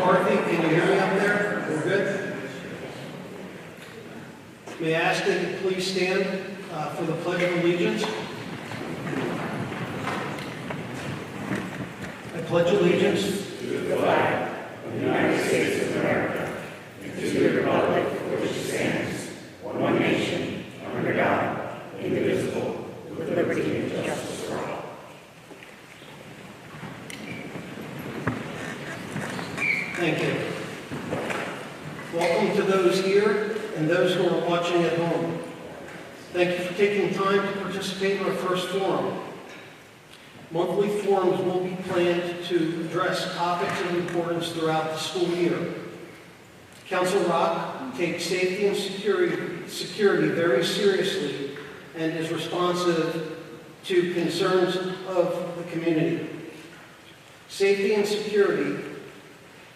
McCarthy, can you hear me up there? We're good? May I ask that you please stand for the Pledge of Allegiance? I pledge allegiance to the flag of the United States of America and to the republic for which it stands, one nation, under God, indivisible, with liberty and justice for all. Thank you. Welcome to those here and those who are watching at home. Thank you for taking time to participate in our first forum. Monthly forums will be planned to address topics of importance throughout the school year. Council Rock takes safety and security very seriously and is responsive to concerns of the community. Safety and security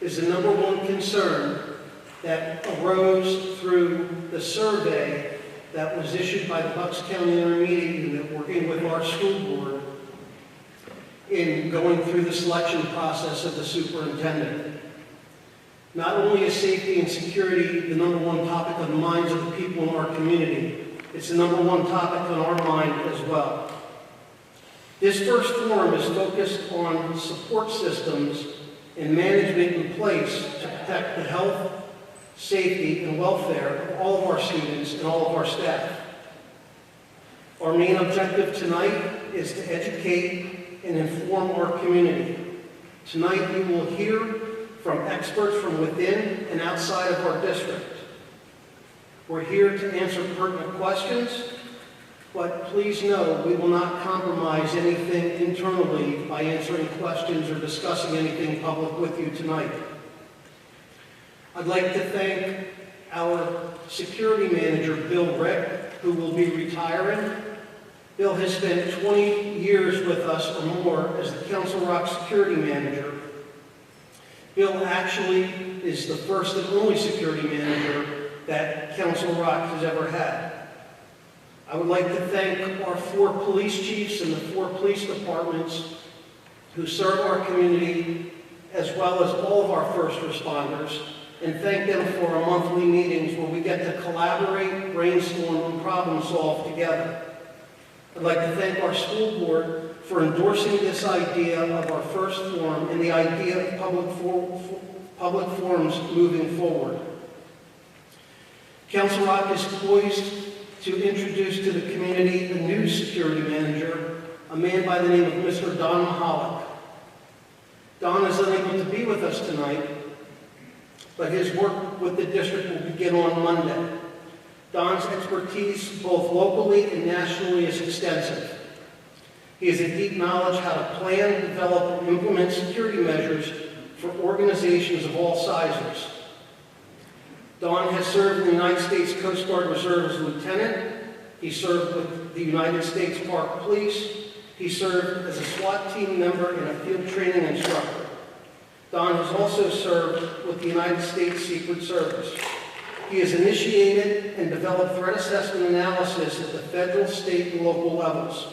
is the number one concern that arose through the survey that was issued by the Bucks County Intermediate Unit working with our school board in going through the selection process of the superintendent. Not only is safety and security the number one topic on the minds of the people in our community, it's the number one topic on our mind as well. This first forum is focused on support systems and management in place to protect the health, safety, and welfare of all of our students and all of our staff. Our main objective tonight is to educate and inform our community. Tonight we will hear from experts from within and outside of our district. We're here to answer pertinent questions, but please know we will not compromise anything internally by answering questions or discussing anything public with you tonight. I'd like to thank our security manager, Bill Rick, who will be retiring. Bill has spent 20 years with us or more as the Council Rock security manager. Bill actually is the first and only security manager that Council Rock has ever had. I would like to thank our 4 police chiefs and the 4 police departments who serve our community, as well as all of our first responders, and thank them for our monthly meetings where we get to collaborate, brainstorm, and problem solve together. I'd like to thank our school board for endorsing this idea of our first forum and the idea of public forums moving forward. Council Rock is poised to introduce to the community a new security manager, a man by the name of Mr. Don Mahalik. Don is unable to be with us tonight, but his work with the district will begin on Monday. Don's expertise, both locally and nationally, is extensive. He has a deep knowledge how to plan, develop, and implement security measures for organizations of all sizes. Don has served in the United States Coast Guard Reserve as lieutenant. He served with the United States Park Police. He served as a SWAT team member and a field training instructor. Don has also served with the United States Secret Service. He has initiated and developed threat assessment analysis at the federal, state, and local levels.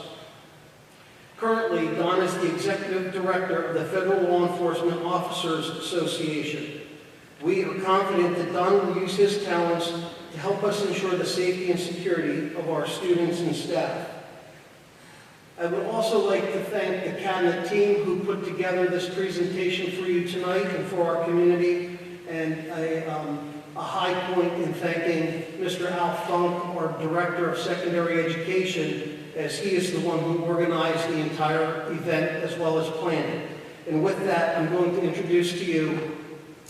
Currently, Don is the executive director of the Federal Law Enforcement Officers Association. We are confident that Don will use his talents to help us ensure the safety and security of our students and staff. I would also like to thank the cabinet team who put together this presentation for you tonight and for our community, and a high point in thanking Mr. Al Funk, our Director of Secondary Education, as he is the one who organized the entire event as well as planned it. And with that, I'm going to introduce to you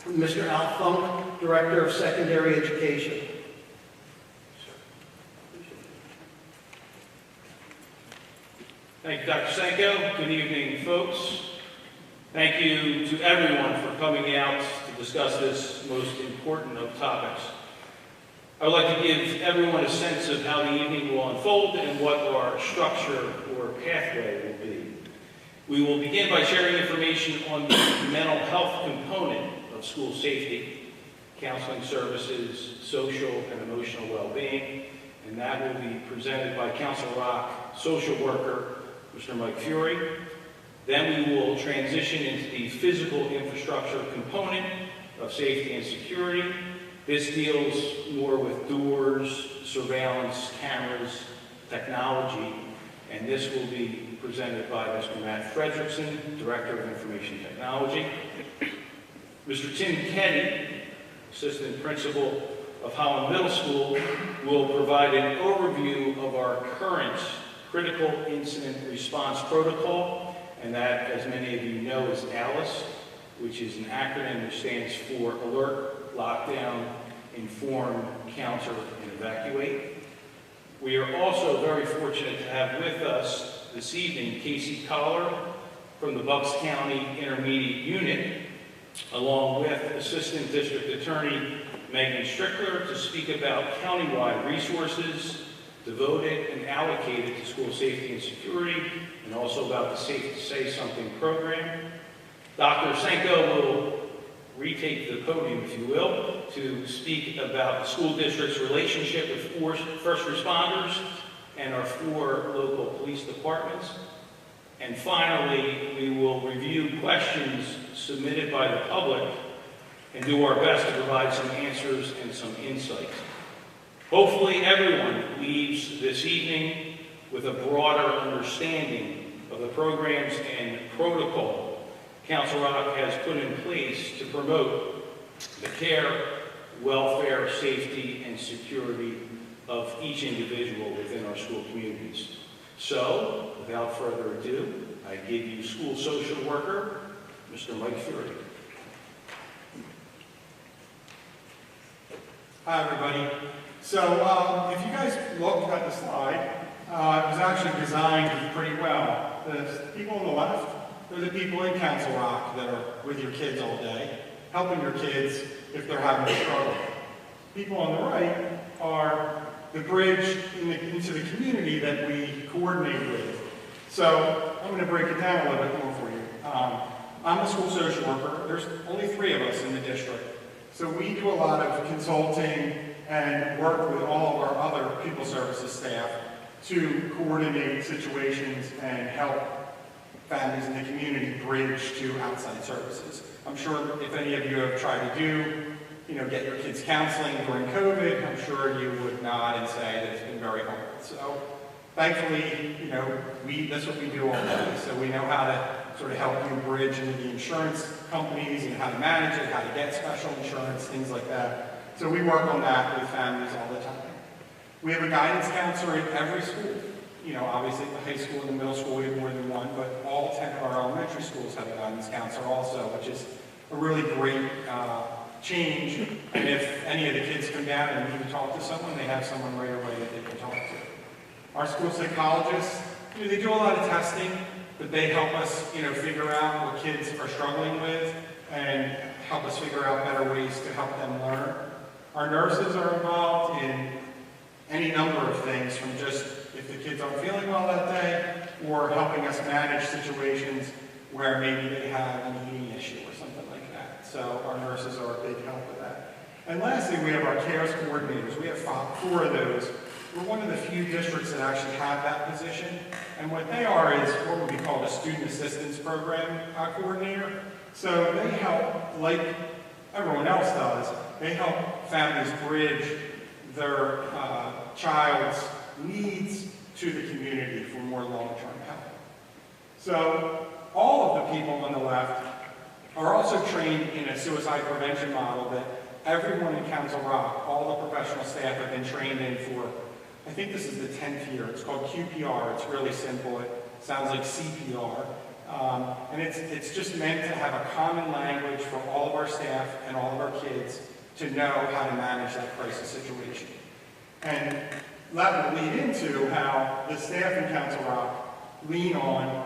Mr. Al Funk, Director of Secondary Education. Thank you, Dr. Sanko. Good evening, folks. Thank you to everyone for coming out to discuss this most important of topics. I would like to give everyone a sense of how the evening will unfold and what our structure or pathway will be. We will begin by sharing information on the mental health component of school safety, counseling services, social and emotional well-being, and that will be presented by Council Rock social worker, Mr. Mike Fiore. Then we will transition into the physical infrastructure component of safety and security. This deals more with doors, surveillance, cameras, technology, and this will be presented by Mr. Matt Frederickson, Director of Information Technology. Mr. Tim Kenny, Assistant Principal of Holland Middle School, will provide an overview of our current critical incident response protocol, and that, as many of you know, is ALICE, which is an acronym which stands for Alert, Lockdown, Inform, Counter, and Evacuate. We are also very fortunate to have with us this evening Kasey Kollar from the Bucks County Intermediate Unit, along with Assistant District Attorney Megan Strickler, to speak about countywide resources devoted and allocated to school safety and security, and also about the Safe to Say Something program. Dr. Sanko will retake the podium, if you will, to speak about the school district's relationship with first responders and our 4 local police departments. And finally, we will review questions submitted by the public and do our best to provide some answers and some insights. Hopefully everyone leaves this evening with a broader understanding of the programs and protocol Council Rock has put in place to promote the care, welfare, safety, and security of each individual within our school communities. So, without further ado, I give you school social worker, Mr. Mike Fiore. Hi, everybody. So, if you guys look at the slide, it was actually designed pretty well. The people on the left, they're the people in Council Rock that are with your kids all day, helping your kids if they're having a struggle. People on the right are the bridge into the community that we coordinate with. So I'm going to break it down a little bit more for you. I'm a school social worker. There's only 3 of us in the district. So we do a lot of consulting and work with all of our other people services staff to coordinate situations and help families in the community bridge to outside services. I'm sure if any of you have tried to get your kids counseling during COVID, I'm sure you would nod and say that it's been very hard. So thankfully, that's what we do all day. So we know how to sort of help you bridge into the insurance companies and how to manage it, how to get special insurance, things like that. So we work on that with families all the time. We have a guidance counselor in every school. Obviously at the high school and the middle school we have more than one, but all 10 of our elementary schools have a guidance counselor also, which is a really great change. And if any of the kids come down and need to talk to someone, they have someone right away that they can talk to. Our school psychologists, they do a lot of testing, but they help us, figure out what kids are struggling with and help us figure out better ways to help them learn. Our nurses are involved in any number of things, from just if the kids aren't feeling well that day, or helping us manage situations where maybe they have an eating issue or something like that. So our nurses are a big help with that. And lastly, we have our CARES coordinators. We have 4 of those. We're one of the few districts that actually have that position. And what they are is what would be called a student assistance program coordinator. So they help, like everyone else does, they help families bridge their child's needs to the community for more long-term help. So all of the people on the left are also trained in a suicide prevention model that everyone in Council Rock, all the professional staff have been trained in for, I think this is the 10th year. It's called QPR. It's really simple. It sounds like CPR. And it's just meant to have a common language for all of our staff and all of our kids to know how to manage that crisis situation. And that will lead into how the staff in Council Rock lean on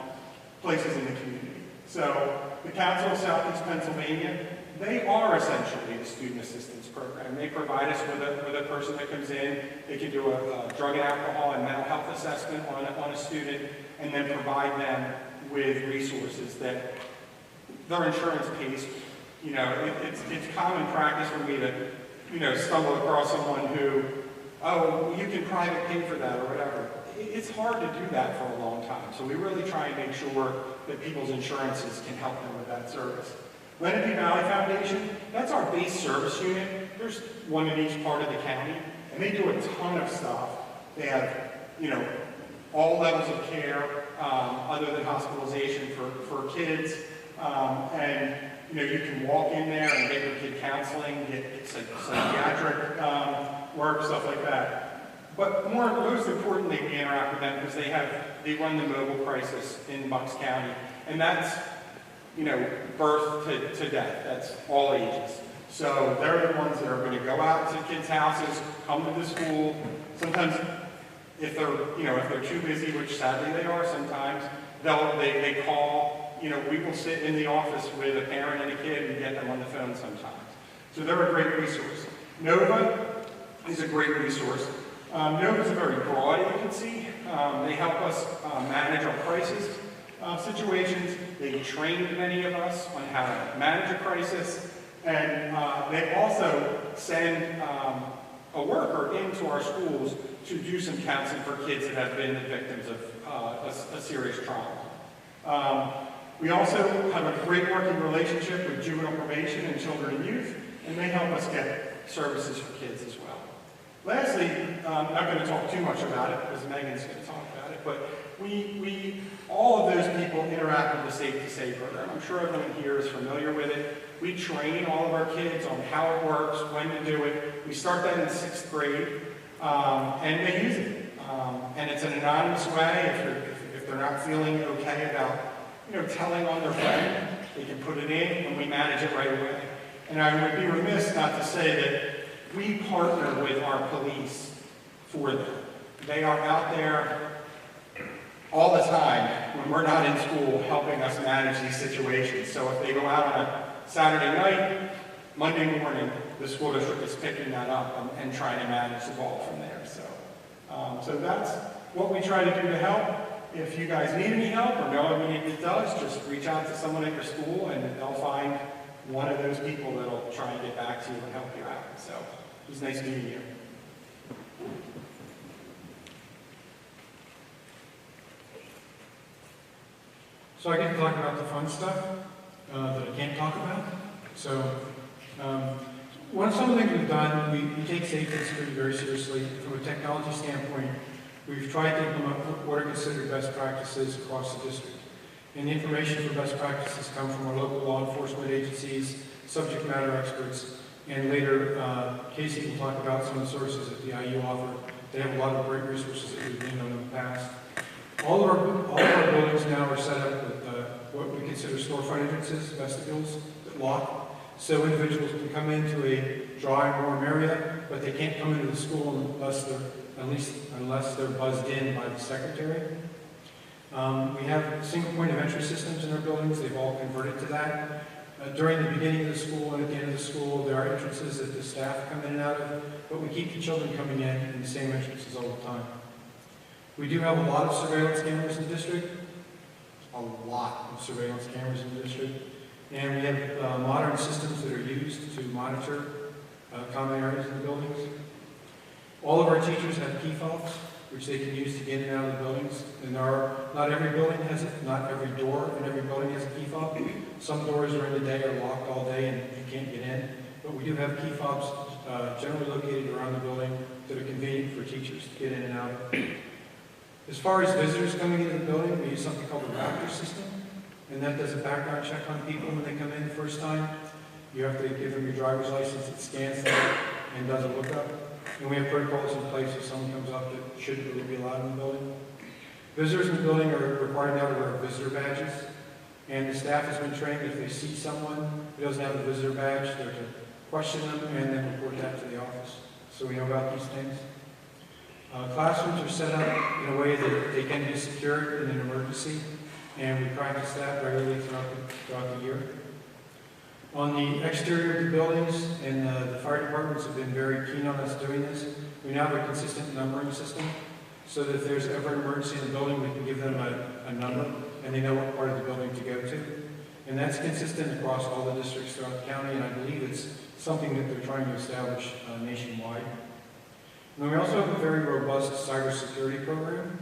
places in the community. So the Council of Southeast Pennsylvania, they are essentially the student assistance program. They provide us with a person that comes in. They can do a drug and alcohol and mental health assessment on a student, and then provide them with resources that their insurance pays. It's common practice for me to, stumble across someone who, oh, you can private pay for that or whatever. it's hard to do that for a long time. So we really try and make sure that people's insurances can help them with that service. Lenape Valley Foundation, that's our base service unit. There's one in each part of the county, and they do a ton of stuff. They have, all levels of care, other than hospitalization for kids. And, you can walk in there and get your kid counseling, get psychiatric work, stuff like that. But most importantly, we interact with them because they run the mobile crisis in Bucks County. And that's, birth to death. That's all ages. So they're the ones that are going to go out to kids' houses, come to the school. Sometimes, if they're too busy, which sadly they are sometimes, they call. We will sit in the office with a parent and a kid and get them on the phone sometimes. So they're a great resource. Nova is a great resource. Nova is a very broad agency. They help us manage our crisis situations. They trained many of us on how to manage a crisis. And they also send a worker into our schools to do some counseling for kids that have been the victims of a serious trauma. We also have a great working relationship with juvenile probation and children and youth, and they help us get services for kids as well. Lastly, I'm not going to talk too much about it because Megan's going to talk about it, but all of those people interact with the Safe to Say program. I'm sure everyone here is familiar with it. We train all of our kids on how it works, when to do it. We start that in 6th grade, and they use it. And it's an anonymous way. If they're not feeling okay about telling on their friend, they can put it in and we manage it right away. And I would be remiss not to say that we partner with our police for them. They are out there all the time when we're not in school helping us manage these situations. So if they go out on a Saturday night, Monday morning, the school district is picking that up and trying to manage the ball from there. So that's what we try to do to help. If you guys need any help or know anybody that does, just reach out to someone at your school and they'll find one of those people that'll try and get back to you and help you out. So it was nice meeting you. So I get to talk about the fun stuff that I can't talk about. So some of the things we've done, we take safety and security very seriously. From a technology standpoint, we've tried to implement what are considered best practices across the district. And the information for best practices come from our local law enforcement agencies, subject matter experts, and later Kasey will talk about some of the sources that the IU offer. They have a lot of great resources that we've leaned on in the past. All of our buildings now are set up with what we consider storefront entrances, vestibules that lock. So individuals can come into a dry, warm area, but they can't come into the school unless they're buzzed in by the secretary. We have single point of entry systems in our buildings. They've all converted to that. During the beginning of the school and at the end of the school, there are entrances that the staff come in and out of, but we keep the children coming in the same entrances all the time. We do have a lot of surveillance cameras in the district, a lot of surveillance cameras in the district, and we have modern systems that are used to monitor common areas in the buildings. All of our teachers have key fobs, which they can use to get in and out of the buildings. And not every building has it, not every door in every building has a key fob. Some doors during the day are locked all day and you can't get in. But we do have key fobs generally located around the building that are convenient for teachers to get in and out. As far as visitors coming into the building, we use something called the Raptor system. And that does a background check on people when they come in the first time. You have to give them your driver's license, it scans them and does a lookup. And we have protocols in place if someone comes up that shouldn't really be allowed in the building. Visitors in the building are required now to wear visitor badges. And the staff has been trained if they see someone who doesn't have a visitor badge, they're to question them and then report that to the office. So we know about these things. Classrooms are set up in a way that they can be secured in an emergency, and we practice that regularly throughout the year. On the exterior of the buildings, and the fire departments have been very keen on us doing this, we now have a consistent numbering system, so that if there's ever an emergency in the building, we can give them a number, and they know what part of the building to go to. And that's consistent across all the districts throughout the county, and I believe it's something that they're trying to establish nationwide. And we also have a very robust cybersecurity program.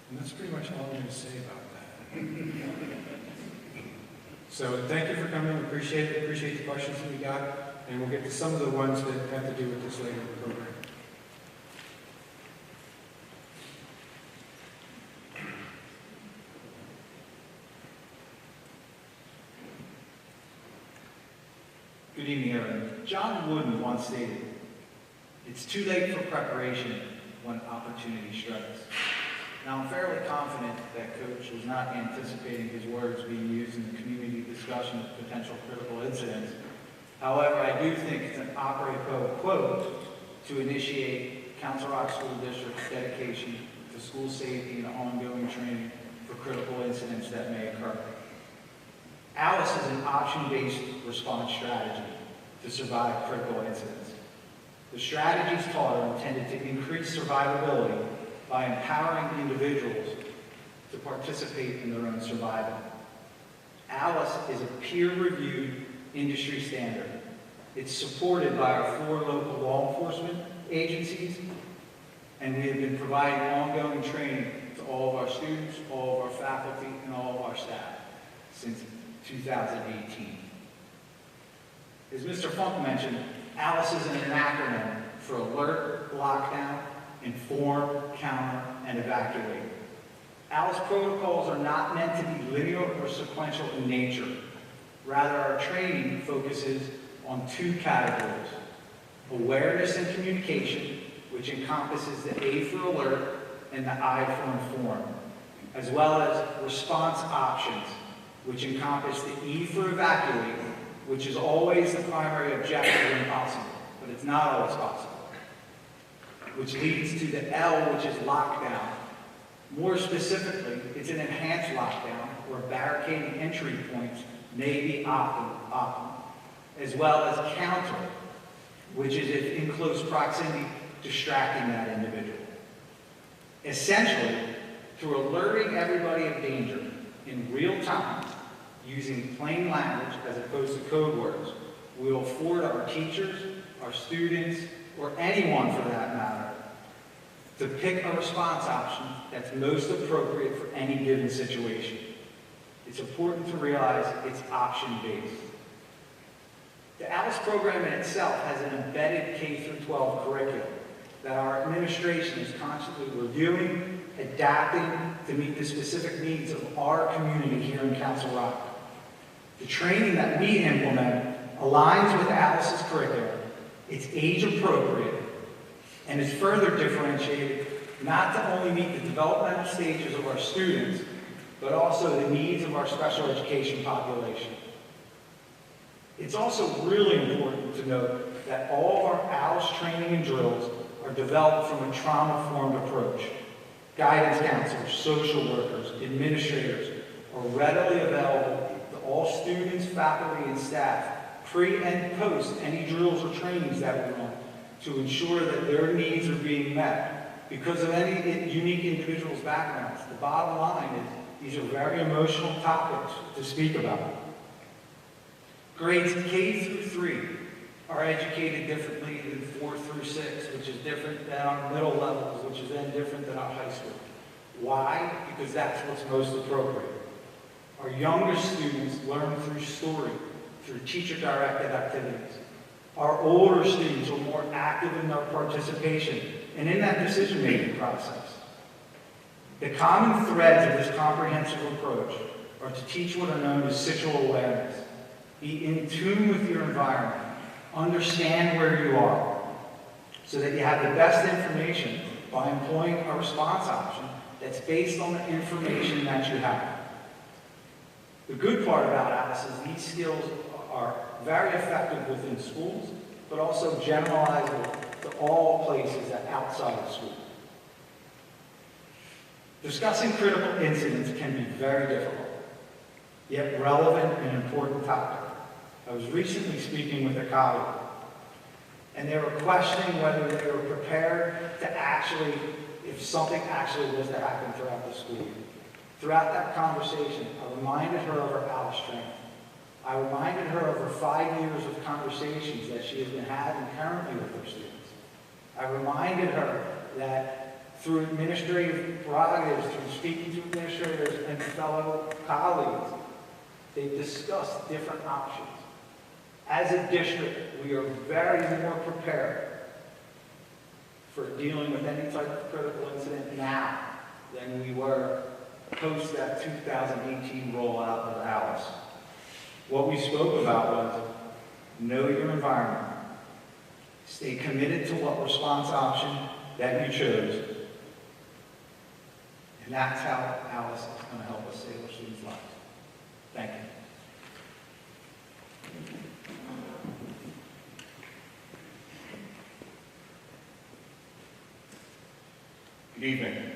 And that's pretty much all I'm going to say about that. So thank you for coming. Appreciate it. Appreciate the questions that we got. And we'll get to some of the ones that have to do with this later in the program. Good evening, everyone. John Wooden once stated, "It's too late for preparation when opportunity strikes." Now, I'm fairly confident that Coach was not anticipating his words being used in the community discussion of potential critical incidents. However, I do think it's an apropos quote to initiate Council Rock School District's dedication to school safety and ongoing training for critical incidents that may occur. ALICE is an option-based response strategy to survive critical incidents. The strategies taught are intended to increase survivability by empowering individuals to participate in their own survival. ALICE is a peer-reviewed industry standard. It's supported by our 4 local law enforcement agencies, and we have been providing ongoing training to all of our students, all of our faculty, and all of our staff since 2018. As Mr. Funk mentioned, ALICE is an acronym for Alert, Lockdown, Inform, Counter, and Evacuate. ALICE protocols are not meant to be linear or sequential in nature. Rather, our training focuses on 2 categories: awareness and communication, which encompasses the A for alert and the I for inform, as well as response options, which encompass the E for evacuate, which is always the primary objective when possible, but it's not always possible, which leads to the L, which is lockdown. More specifically, it's an enhanced lockdown where barricading entry points may be optimal, as well as counter, which is if in close proximity, distracting that individual. Essentially, through alerting everybody of danger in real time, using plain language as opposed to code words, we will afford our teachers, our students, or anyone for that matter, to pick a response option that's most appropriate for any given situation. It's important to realize it's option-based. The ALICE program in itself has an embedded K-12 curriculum that our administration is constantly reviewing, adapting to meet the specific needs of our community here in Council Rock. The training that we implement aligns with ALICE's curriculum. It's age-appropriate, and is further differentiated not to only meet the developmental stages of our students, but also the needs of our special education population. It's also really important to note that all of our ALICE training and drills are developed from a trauma-informed approach. Guidance counselors, social workers, administrators are readily available to all students, faculty, and staff pre and post any drills or trainings that we run to ensure that their needs are being met. Because of any unique individual's backgrounds, the bottom line is these are very emotional topics to speak about. Grades K through 3 are educated differently than 4 through 6, which is different than our middle levels, which is then different than our high school. Why? Because that's what's most appropriate. Our younger students learn through story, through teacher-directed activities. Our older students are more active in their participation and in that decision-making process. The common threads of this comprehensive approach are to teach what are known as situal awareness. Be in tune with your environment. Understand where you are so that you have the best information by employing a response option that's based on the information that you have. The good part about ALICE is these skills are very effective within schools, but also generalizable to all places outside of school. Discussing critical incidents can be very difficult, yet relevant and important topic. I was recently speaking with a colleague, and they were questioning whether they were prepared to actually, if something actually was to happen throughout the school year. Throughout that conversation, I reminded her of her ALICE training. I reminded her of her 5 years of conversations that she has been having currently with her students. I reminded her that through administrative prerogatives, through speaking to administrators and fellow colleagues, they've discussed different options. As a district, we are very more prepared for dealing with any type of critical incident now than we were post that 2018 rollout of Alice. What we spoke about was know your environment, stay committed to what response option that you chose, and that's how Alice is going to help us save our students' lives. Thank you. Good evening.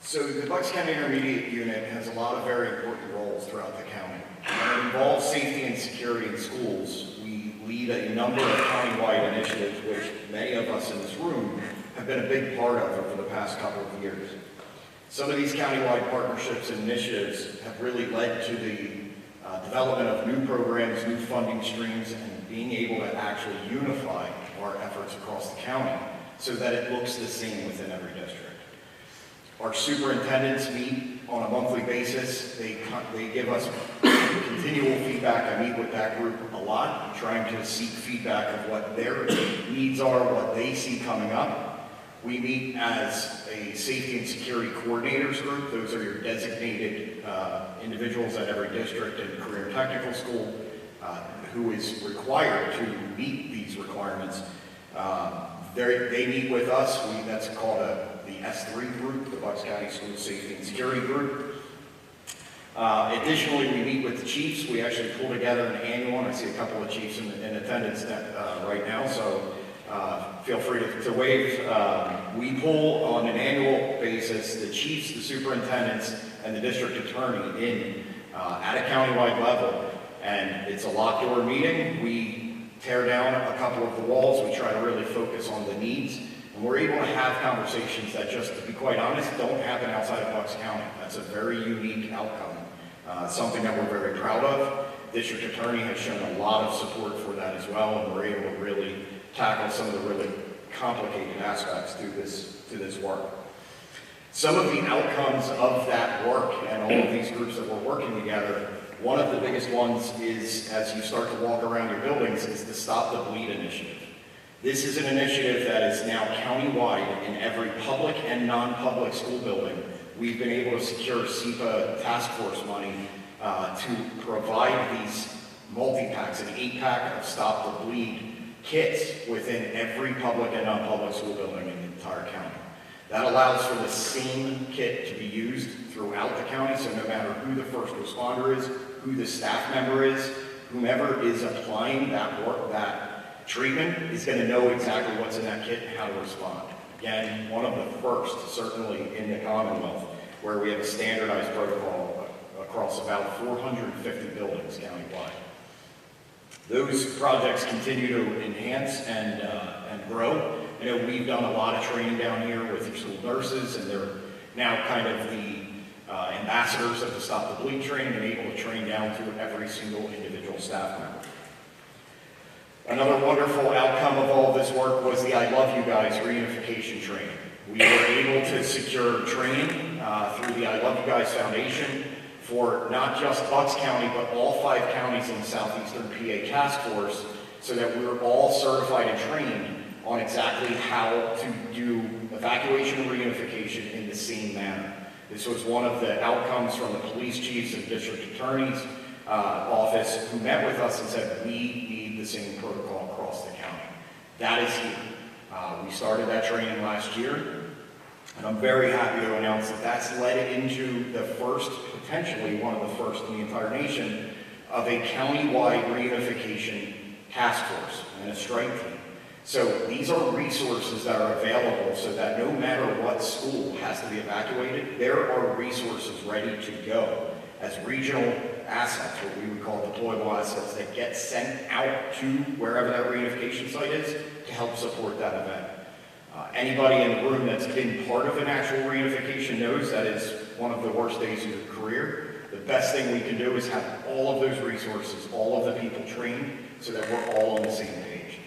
So the Bucks County Intermediate Unit has a lot of very important roles throughout the county. When it involves safety and security in schools, we lead a number of countywide initiatives which many of us in this room have been a big part of over the past couple of years. Some of these countywide partnerships and initiatives have really led to the development of new programs, new funding streams, and being able to actually unify our efforts across the county so that it looks the same within every district. Our superintendents meet on a monthly basis. They give us continual feedback. I meet with that group a lot, trying to seek feedback of what their needs are, what they see coming up. We meet as a safety and security coordinators group. Those are your designated individuals at every district and career and technical school who is required to meet these requirements. They meet with us. That's called the S3 group, the Bucks County School Safety and Security Group. Additionally, we meet with the chiefs. We actually pull together an annual, and I see a couple of chiefs in attendance right now, so feel free to wave. We pull on an annual basis the chiefs, the superintendents, and the district attorney in at a countywide level, and it's a locked door meeting. We tear down a couple of the walls. We try to really focus on the needs, and we're able to have conversations that, just to be quite honest, don't happen outside of Bucks County. That's a very unique outcome, something that we're very proud of. District attorney has shown a lot of support for that as well, and we're able to really tackle some of the really complicated aspects to this work. Some of the outcomes of that work and all of these groups that we're working together, one of the biggest ones is, as you start to walk around your buildings, is the Stop the Bleed initiative. This is an initiative that is now countywide in every public and non-public school building. We've been able to secure SEPA task force money to provide these multi-packs, an 8-pack of Stop the Bleed kits within every public and non-public school building in the entire county. That allows for the same kit to be used throughout the county, so no matter who the first responder is, who the staff member is, whomever is applying that work, that treatment, is going to know exactly what's in that kit and how to respond. Again, one of the first, certainly in the Commonwealth, where we have a standardized protocol across about 450 buildings countywide. Those projects continue to enhance and grow. I know we've done a lot of training down here with your school nurses, and they're now kind of the ambassadors of the Stop the Bleed training and able to train down to every single individual staff member. Another wonderful outcome of all of this work was the I Love You Guys reunification training. We were able to secure training through the I Love You Guys Foundation for not just Bucks County, but all 5 counties in the southeastern PA task force, so that we were all certified and trained on exactly how to do evacuation and reunification in the same manner. This was one of the outcomes from the police chiefs and district attorney's office, who met with us and said, we need the same protocol across the county. That is here. We started that training last year, and I'm very happy to announce that that's led into the first, potentially one of the first in the entire nation, of a countywide reunification task force and a strike team. So these are resources that are available so that no matter what school has to be evacuated, there are resources ready to go as regional assets, what we would call deployable assets, that get sent out to wherever that reunification site is to help support that event. Anybody in the room that's been part of an actual reunification knows that is one of the worst days of your career. The best thing we can do is have all of those resources, all of the people trained, so that we're all on the same page.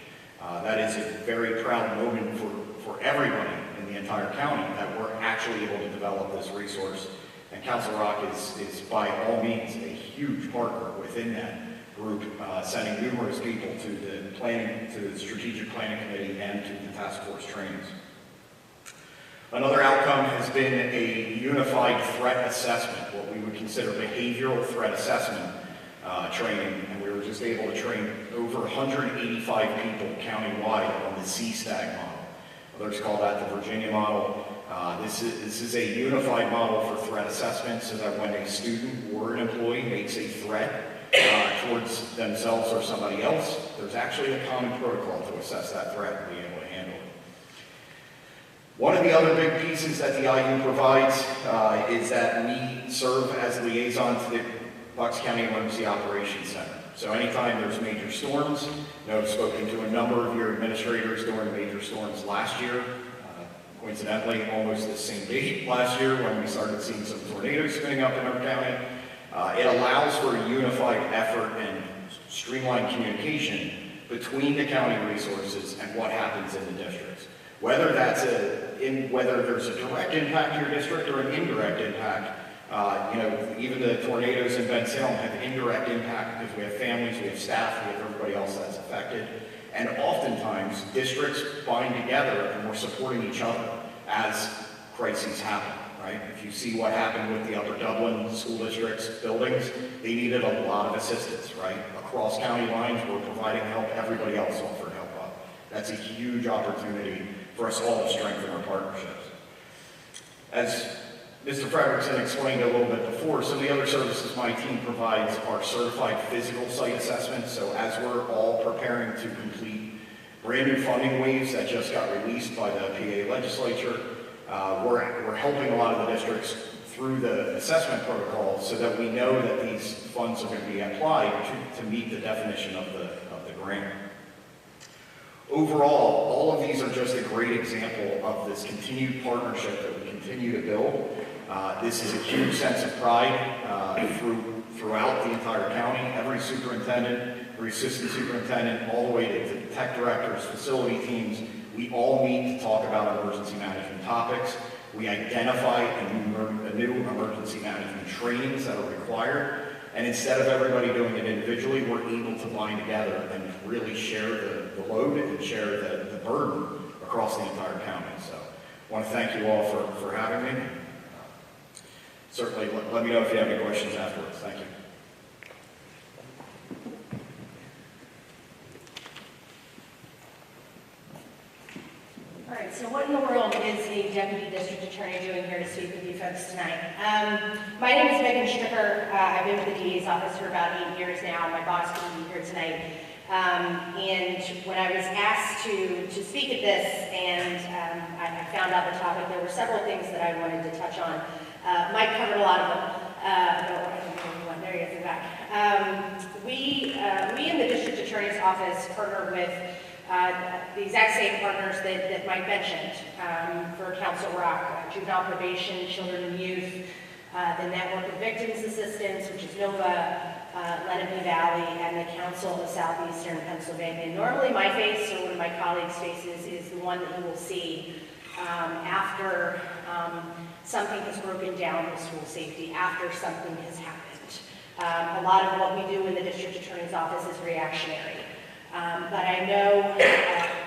That is a very proud moment for everybody in the entire county that we're actually able to develop this resource. And Council Rock is by all means a huge partner within that group, sending numerous people to the Strategic Planning Committee and to the task force trainings. Another outcome has been a unified threat assessment, what we would consider behavioral threat assessment training, and we were just able to train over 185 people countywide on the CSTAG model. Others call that the Virginia model. This is a unified model for threat assessment, so that when a student or an employee makes a threat towards themselves or somebody else, there's actually a common protocol to assess that threat and be able to handle it. One of the other big pieces that the IU provides is that we serve as liaison to the Bucks County Emergency Operations Center. So anytime there's major storms, I've spoken to a number of your administrators during major storms last year. Coincidentally, almost the same date last year when we started seeing some tornadoes spinning up in our county. It allows for a unified effort and streamlined communication between the county resources and what happens in the districts. Whether that's whether there's a direct impact to your district or an indirect impact. Even the tornadoes in Ben Salem have indirect impact because we have families, we have staff, we have everybody else that's affected. And oftentimes, districts bind together and we're supporting each other as crises happen, right? If you see what happened with the Upper Dublin School District's buildings, they needed a lot of assistance, right? Across county lines, we're providing help, everybody else offered help up. That's a huge opportunity for us all to strengthen our partnerships. As Mr. Frederickson explained a little bit before, some of the other services my team provides are certified physical site assessments. So as we're all preparing to complete brand new funding waves that just got released by the PA legislature, we're helping a lot of the districts through the assessment protocol so that we know that these funds are going to be applied to meet the definition of the grant. Overall, all of these are just a great example of this continued partnership that we continue to build. This is a huge sense of pride throughout the entire county. Every superintendent, every assistant superintendent, all the way to tech directors, facility teams, we all meet to talk about emergency management topics. We identify a new emergency management trainings that are required. And instead of everybody doing it individually, we're able to bind together and really share the load and share the burden across the entire county. So I want to thank you all for having me. Certainly let me know if you have any questions afterwards. Thank you. All right, so what in the world is a deputy district attorney doing here to speak with you folks tonight? My name is Strickler. I've been with the DA's office for about 8 years now. My boss couldn't be here tonight. And when I was asked to speak at this and I found out the topic, there were several things that I wanted to touch on. Mike covered a lot of them. There he is in the back. We in the district attorney's office partner with the exact same partners that Mike mentioned for Council Rock, juvenile probation, children and youth, the Network of Victims Assistance, which is NOVA, Lenape Valley, and the Council of Southeastern Pennsylvania. Normally my face or one of my colleagues' faces is the one that you will see after something has broken down with school safety, after something has happened. A lot of what we do in the district attorney's office is reactionary. But I know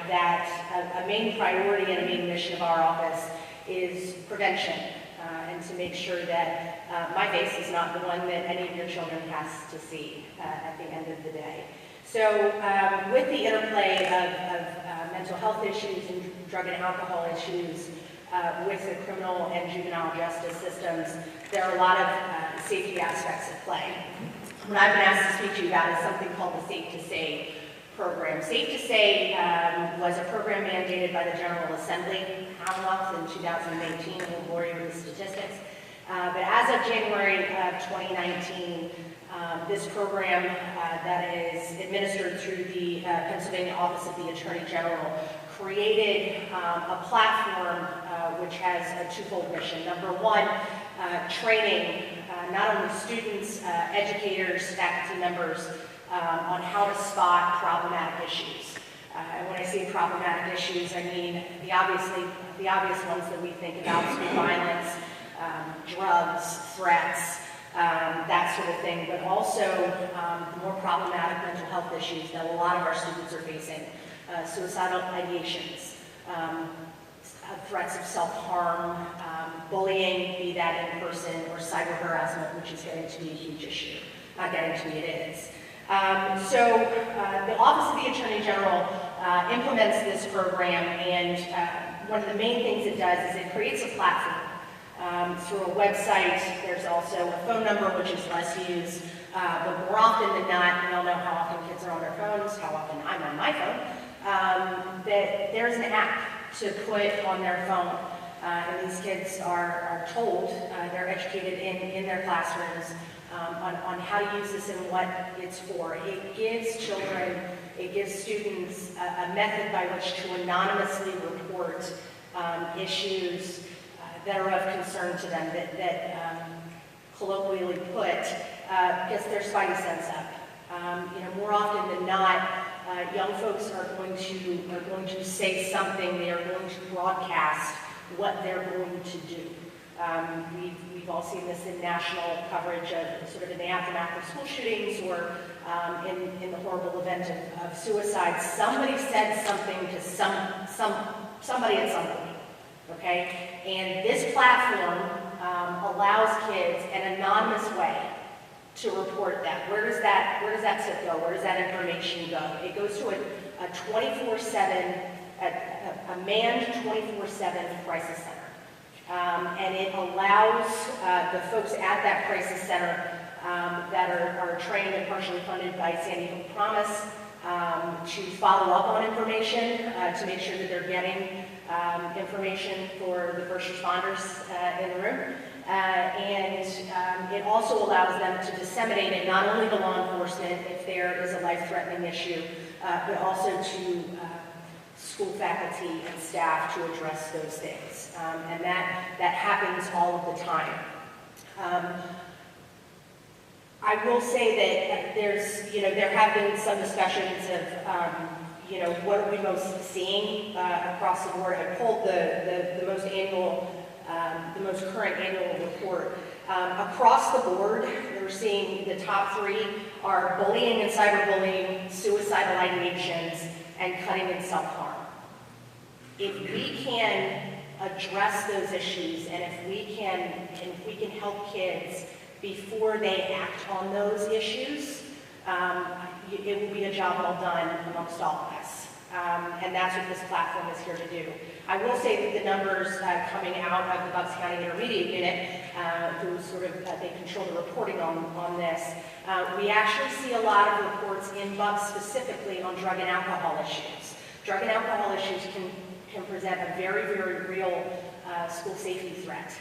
that a main priority and a main mission of our office is prevention, and to make sure that my face is not the one that any of your children has to see at the end of the day. So with the interplay of mental health issues and drug and alcohol issues with the criminal and juvenile justice systems, there are a lot of safety aspects at play. What I've been asked to speak to you about is something called the Safe to Say program. Safe to Say was a program mandated by the General Assembly, Commonwealth, in 2018. I won't bore you with the statistics. But as of January of 2019, this program that is administered through the Pennsylvania Office of the Attorney General created a platform which has a twofold mission. Number one, training not only students, educators, faculty members, on how to spot problematic issues. And when I say problematic issues, I mean the obvious ones that we think about: school violence, drugs, threats, that sort of thing, but also more problematic mental health issues that a lot of our students are facing: suicidal ideations, threats of self-harm, bullying, be that in person, or cyber harassment, which is getting to be a huge issue. Not getting to be, it is. The Office of the Attorney General implements this program, and one of the main things it does is it creates a platform through a website. There's also a phone number, which is less used, but more often than not, we all know how often kids are on their phones, how often I'm on my phone, that there's an app to put on their phone. And these kids are told, they're educated in their classrooms on how to use this and what it's for. It gives children, it gives students a method by which to anonymously report issues that are of concern to them, that colloquially put, gets their spidey sense up. More often than not, young folks are going to say something. They are going to broadcast what they're going to do. We've all seen this in national coverage of sort of in the aftermath of school shootings, or in the horrible event of suicide. Somebody said something to somebody at some point, okay? And this platform allows kids an anonymous way to report that. Where does that tip go? Where does that information go? It goes to a 24/7, a manned 24/7 crisis center. And it allows the folks at that crisis center that are trained and partially funded by Sandy Hook Promise to follow up on information, to make sure that they're getting information for the first responders in the room. And it also allows them to disseminate it not only to law enforcement if there is a life-threatening issue, but also to school faculty and staff to address those things. And that happens all of the time. I will say that there have been some discussions of, what are we most seeing across the board. I pulled the most current annual report. Across the board, we're seeing the top three are bullying and cyberbullying, suicidal ideations, and cutting and self-harm. If we can address those issues, and if we can help kids before they act on those issues, it will be a job well done amongst all of us. And that's what this platform is here to do. I will say that the numbers coming out of the Bucks County Intermediate Unit, who sort of, they control the reporting on this, we actually see a lot of reports in Bucks specifically on drug and alcohol issues. Drug and alcohol issues can present a very, very real school safety threat.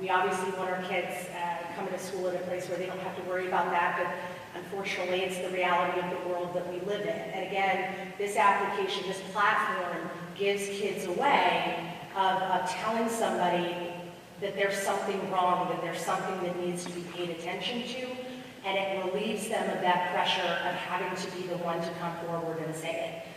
We obviously want our kids coming to school in a place where they don't have to worry about that, but unfortunately it's the reality of the world that we live in. And again, this application, this platform gives kids a way of telling somebody that there's something wrong, that there's something that needs to be paid attention to, and it relieves them of that pressure of having to be the one to come forward and say it.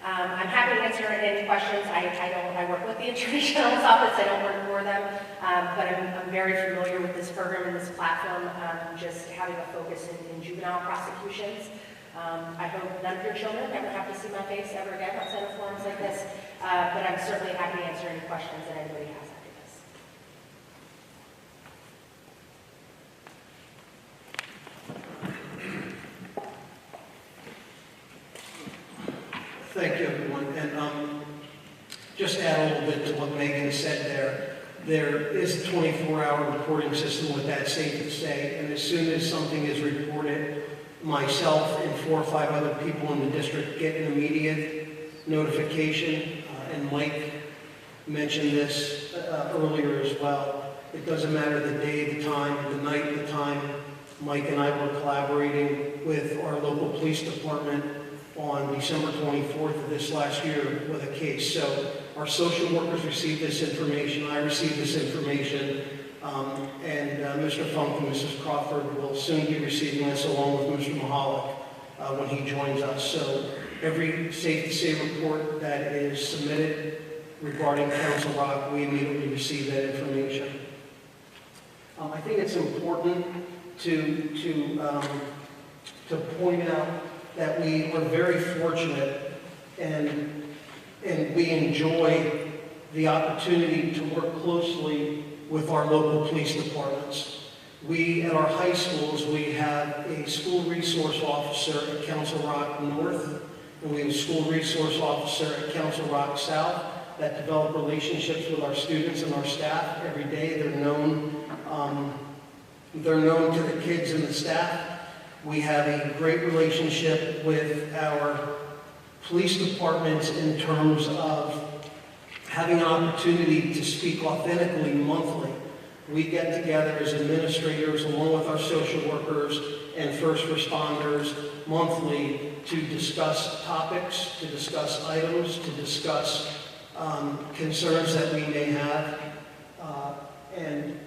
I'm happy to answer any questions. I work with the Attorney General's office. I don't work for them, but I'm very familiar with this program and this platform, just having a focus in juvenile prosecutions. I hope none of your children ever have to see my face ever again outside of forums like this, but I'm certainly happy to answer any questions that anybody has after this. Thank you, everyone. And just to add a little bit to what Megan said there is a 24-hour reporting system with that safe to say, and as soon as something is reported, myself and 4 or 5 other people in the district get an immediate notification, and Mike mentioned this earlier as well. It doesn't matter the day, the time, the night, the time. Mike and I were collaborating with our local police department on December 24th of this last year with a case. So our social workers received this information, I received this information, and Mr. Funk and Mrs. Crawford will soon be receiving this along with Mr. Mahalik when he joins us. So every Safe to Say report that is submitted regarding Council Rock, we immediately receive that information. I think it's important to point out that we are very fortunate and we enjoy the opportunity to work closely with our local police departments. We, at our high schools, we have a school resource officer at Council Rock North, and we have a school resource officer at Council Rock South that develop relationships with our students and our staff every day. They're known to the kids and the staff. We have a great relationship with our police departments in terms of having an opportunity to speak authentically monthly. We get together as administrators along with our social workers and first responders monthly to discuss topics, to discuss items, to discuss concerns that we may have. And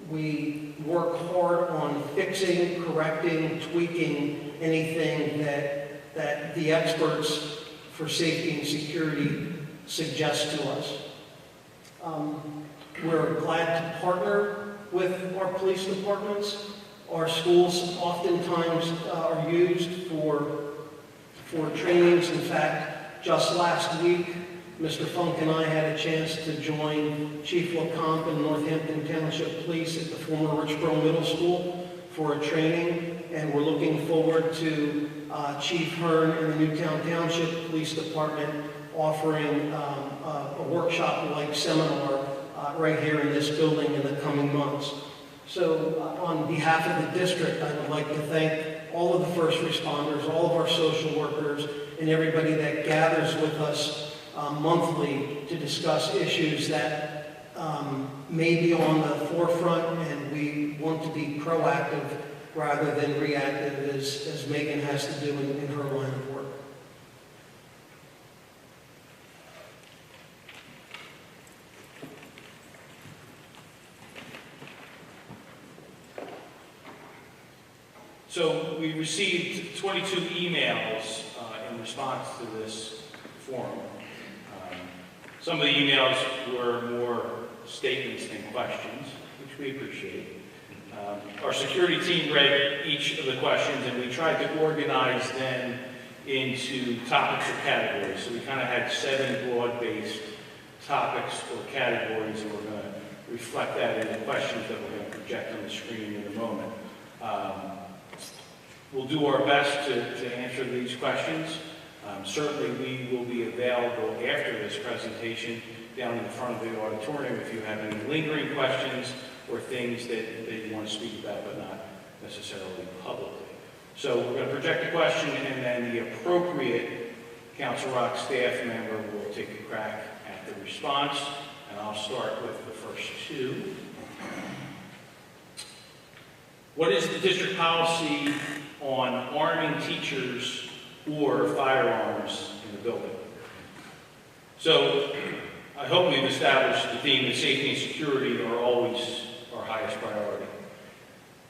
we work hard on fixing, correcting, tweaking anything that the experts for safety and security suggest to us. We're glad to partner with our police departments. Our schools oftentimes are used for trainings. In fact, just last week, Mr. Funk and I had a chance to join Chief LeComp in Northampton Township Police at the former Richboro Middle School for a training, and we're looking forward to Chief Hearn in the Newtown Township Police Department offering a workshop-like seminar right here in this building in the coming months. So on behalf of the district, I would like to thank all of the first responders, all of our social workers, and everybody that gathers with us monthly to discuss issues that may be on the forefront, and we want to be proactive rather than reactive as Megan has to do in her line of work. So we received 22 emails in response to this forum. Some of the emails were more statements than questions, which we appreciate. Our security team read each of the questions, and we tried to organize them into topics or categories. So we kind of had 7 broad-based topics or categories, and we're going to reflect that in the questions that we're going to project on the screen in a moment. We'll do our best to answer these questions. Certainly, we will be available after this presentation down in the front of the auditorium if you have any lingering questions or things that you want to speak about but not necessarily publicly. So we're going to project a question, and then the appropriate Council Rock staff member will take a crack at the response, and I'll start with the first 2. What is the district policy on arming teachers or firearms in the building? So I hope we've established the theme that safety and security are always our highest priority.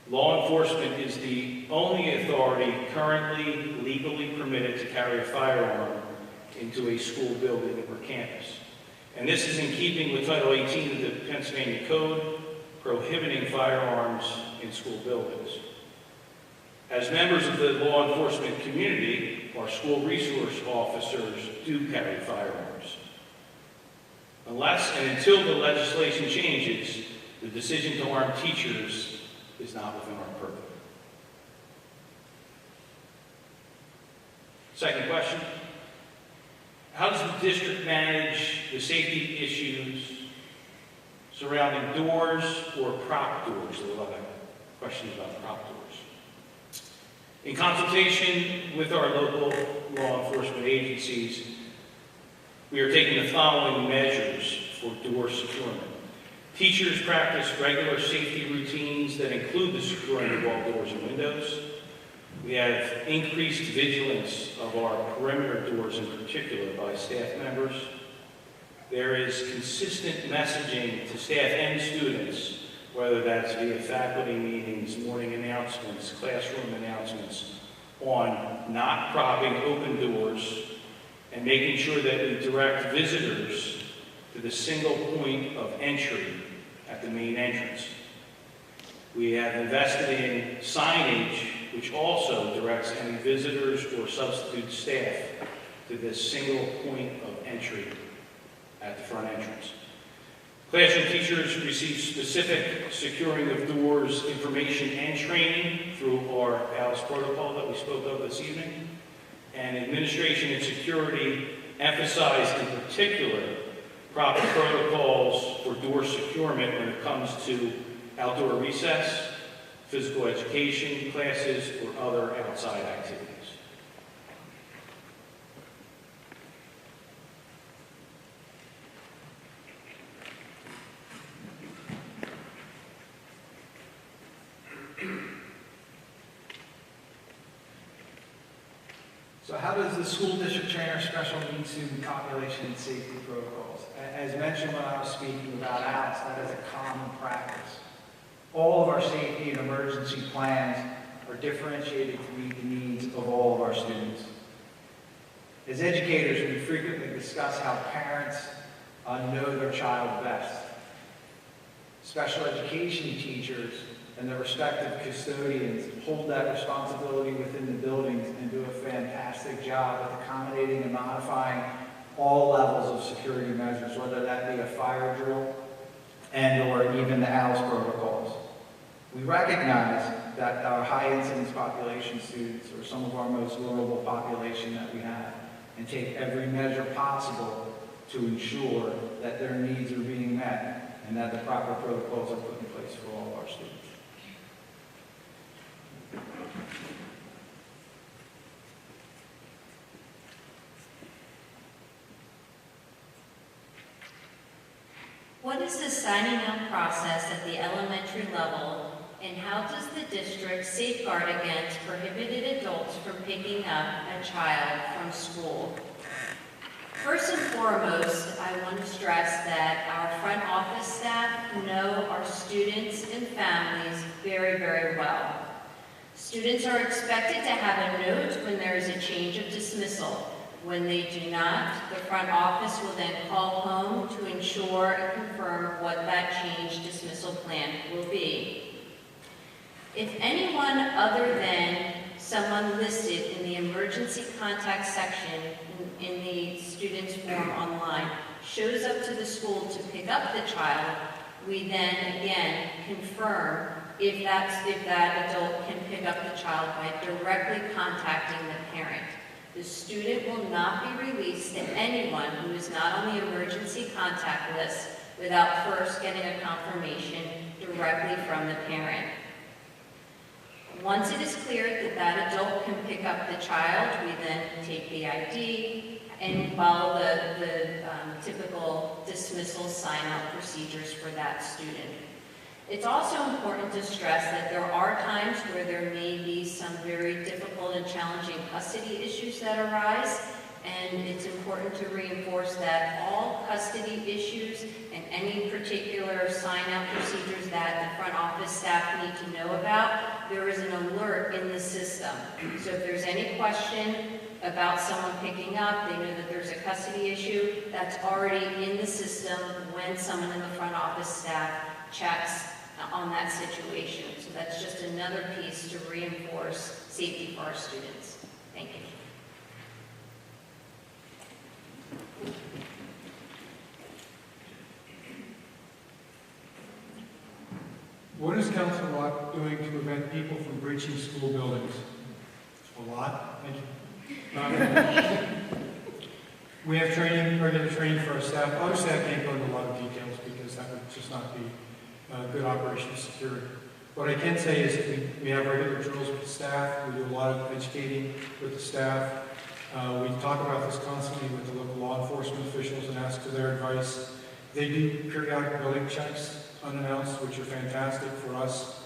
Law enforcement is the only authority currently legally permitted to carry a firearm into a school building or campus. And this is in keeping with Title 18 of the Pennsylvania Code, prohibiting firearms in school buildings. As members of the law enforcement community, our school resource officers do carry firearms. Unless and until the legislation changes, the decision to arm teachers is not within our purview. Second question, how does the district manage the safety issues surrounding doors or prop doors? There are a lot of questions about prop doors. In consultation with our local law enforcement agencies, we are taking the following measures for door securement. Teachers practice regular safety routines that include the securing of all doors and windows. We have increased vigilance of our perimeter doors in particular by staff members. There is consistent messaging to staff and students, whether that's via faculty meetings, morning announcements, classroom announcements, on not propping open doors and making sure that we direct visitors to the single point of entry at the main entrance. We have invested in signage, which also directs any visitors or substitute staff to this single point of entry at the front entrance. Classroom teachers receive specific securing of doors information and training through our ALICE protocol that we spoke of this evening. And administration and security emphasize in particular proper protocols for door securement when it comes to outdoor recess, physical education classes, or other outside activities. So how does the school district train our special needs student population and safety protocols? As mentioned when I was speaking about ALICE, that is a common practice. All of our safety and emergency plans are differentiated to meet the needs of all of our students. As educators, we frequently discuss how parents know their child best. Special education teachers and their respective custodians hold that responsibility within the buildings and do a fantastic job of accommodating and modifying all levels of security measures, whether that be a fire drill and or even the ALICE protocols. We recognize that our high incidence population students are some of our most vulnerable population that we have, and take every measure possible to ensure that their needs are being met and that the proper protocols are put in place for all of our students. What is the signing up process at the elementary level, and how does the district safeguard against prohibited adults from picking up a child from school? First and foremost, I want to stress that our front office staff know our students and families very, very well. Students are expected to have a note when there is a change of dismissal. When they do not, the front office will then call home to ensure and confirm what that change dismissal plan will be. If anyone other than someone listed in the emergency contact section in the student's form online shows up to the school to pick up the child, we then again confirm if that adult can pick up the child by directly contacting the parent. The student will not be released to anyone who is not on the emergency contact list without first getting a confirmation directly from the parent. Once it is clear that that adult can pick up the child, we then take the ID and follow the typical dismissal sign-out procedures for that student. It's also important to stress that there are times where there may be some very difficult and challenging custody issues that arise, and it's important to reinforce that all custody issues and any particular sign-out procedures that the front office staff need to know about, there is an alert in the system. So if there's any question about someone picking up, they know that there's a custody issue, that's already in the system when someone in the front office staff checks on that situation. So that's just another piece to reinforce safety for our students. Thank you. What is Council Rock doing to prevent people from breaching school buildings? A lot. Thank you. We have training, regular training for our staff. Other staff can't go into a lot of details because that would just not be good operational security. What I can say is that we have regular drills with the staff. We do a lot of educating with the staff. We talk about this constantly with the local law enforcement officials and ask for their advice. They do periodic building checks unannounced, which are fantastic for us.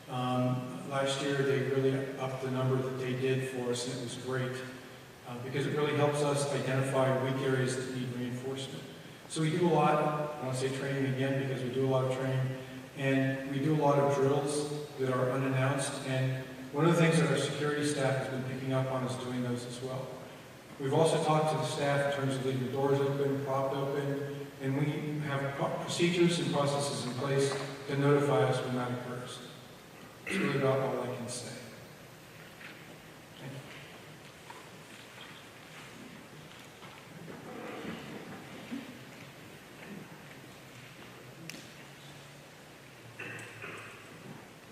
Last year, they really upped the number that they did for us, and it was great because it really helps us identify weak areas that need reinforcement. So we do a lot, I want to say training again because we do a lot of training, and we do a lot of drills that are unannounced, and one of the things that our security staff has been picking up on is doing those as well. We've also talked to the staff in terms of leaving the doors open, propped open, and we have procedures and processes in place to notify us when that occurs. That's really about all I can say. Thank you.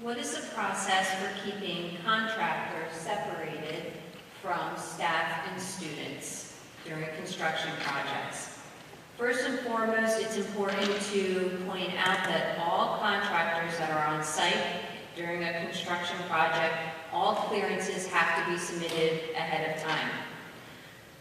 What is the process for keeping contractors separated from staff and students during construction projects? First and foremost, it's important to point out that all contractors that are on site during a construction project, all clearances have to be submitted ahead of time.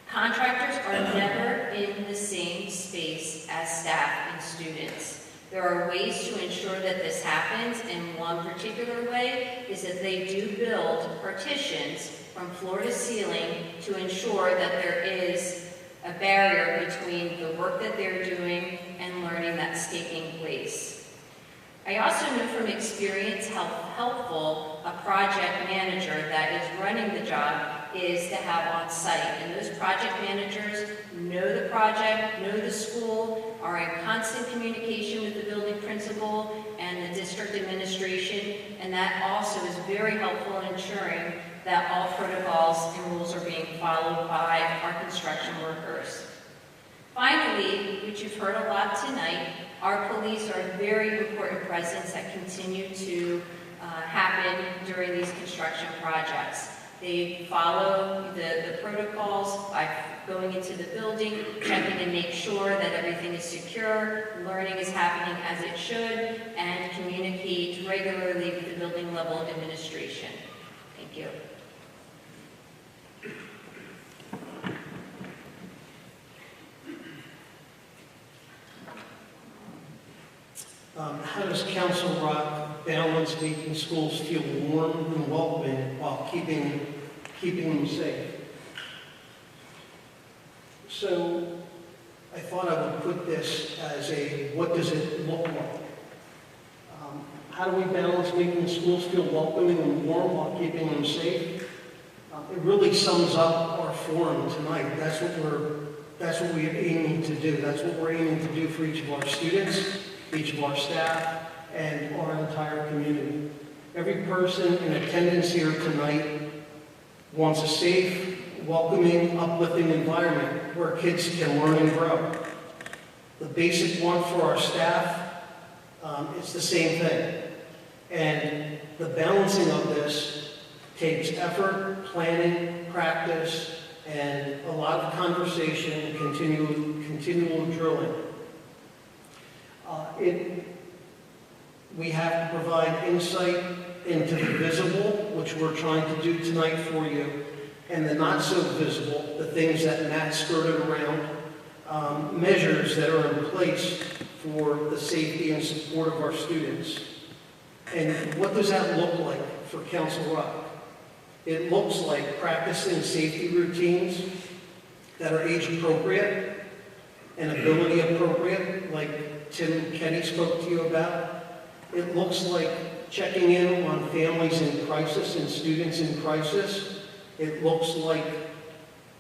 Contractors are never in the same space as staff and students. There are ways to ensure that this happens, and one particular way is that they do build partitions from floor to ceiling to ensure that there is a barrier between the work that they're doing and learning that's taking place. I also know from experience how helpful a project manager that is running the job is to have on site. And those project managers know the project, know the school, are in constant communication with the building principal and the district administration, and that also is very helpful in ensuring that all protocols and rules are being followed by our construction workers. Finally, which you've heard a lot tonight, our police are a very important presence that continue to happen during these construction projects. They follow the protocols by going into the building, checking to make sure that everything is secure, learning is happening as it should, and communicate regularly with the building level administration. Thank you. How does Council Rock balance making schools feel warm and welcoming while keeping them safe? So I thought I would put this as a, what does it look like? How do we balance making schools feel welcoming and warm while keeping them safe? It really sums up our forum tonight. That's what we're aiming to do. That's what we're aiming to do for each of our students, each of our staff, and our entire community. Every person in attendance here tonight wants a safe, welcoming, uplifting environment where kids can learn and grow. The basic one for our staff, it's the same thing. And the balancing of this takes effort, planning, practice, and a lot of conversation and continual drilling. We have to provide insight into the visible, which we're trying to do tonight for you, and the not so visible, the things that Matt skirted around, measures that are in place for the safety and support of our students. And what does that look like for Council Rock? It looks like practicing safety routines that are age appropriate and ability appropriate, like Tim Kenny spoke to you about. It looks like checking in on families in crisis and students in crisis. It looks like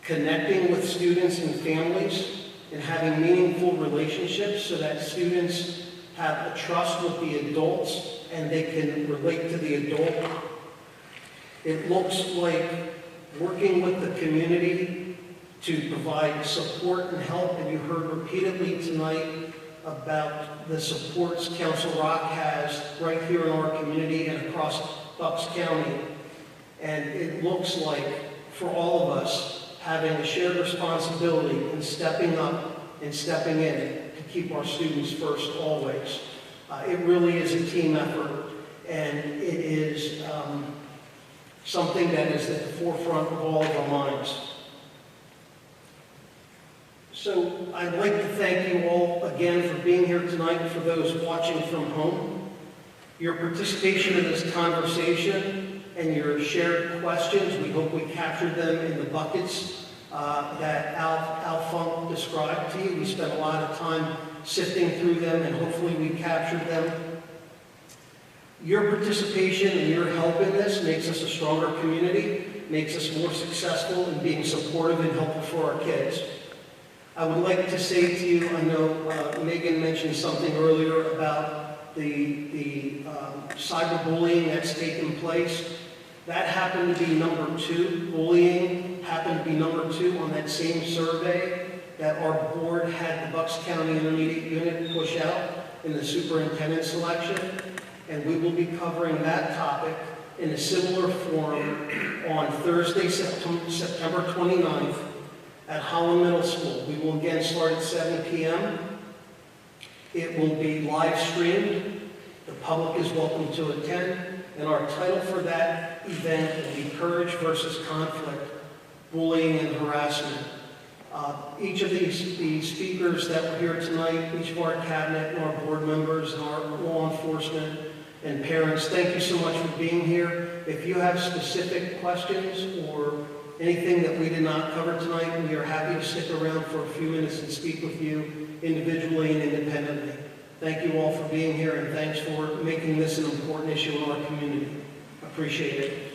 connecting with students and families and having meaningful relationships so that students have a trust with the adults and they can relate to the adult. It looks like working with the community to provide support and help, and you heard repeatedly tonight about the supports Council Rock has right here in our community and across Bucks County. And it looks like, for all of us, having a shared responsibility and stepping up and stepping in to keep our students first always. It really is a team effort, and it is something that is at the forefront of all of our minds. So I'd like to thank you all again for being here tonight, for those watching from home. Your participation in this conversation and your shared questions, we hope we captured them in the buckets that Al Funk described to you. We spent a lot of time sifting through them, and hopefully we captured them. Your participation and your help in this makes us a stronger community, makes us more successful in being supportive and helpful for our kids. I would like to say to you, I know Megan mentioned something earlier about the cyberbullying that's taken place. That happened to be number 2. Bullying happened to be number 2 on that same survey that our board had the Bucks County Intermediate Unit push out in the superintendent selection. And we will be covering that topic in a similar forum on Thursday, September 29th at Holland Middle School. We will again start at 7 p.m. It will be live streamed. The public is welcome to attend. And our title for that event will be Courage versus Conflict, Bullying and Harassment. Each of these speakers that were here tonight, each of our cabinet and our board members and our law enforcement and parents, thank you so much for being here. If you have specific questions or anything that we did not cover tonight, we are happy to stick around for a few minutes and speak with you individually and independently. Thank you all for being here, and thanks for making this an important issue in our community. Appreciate it.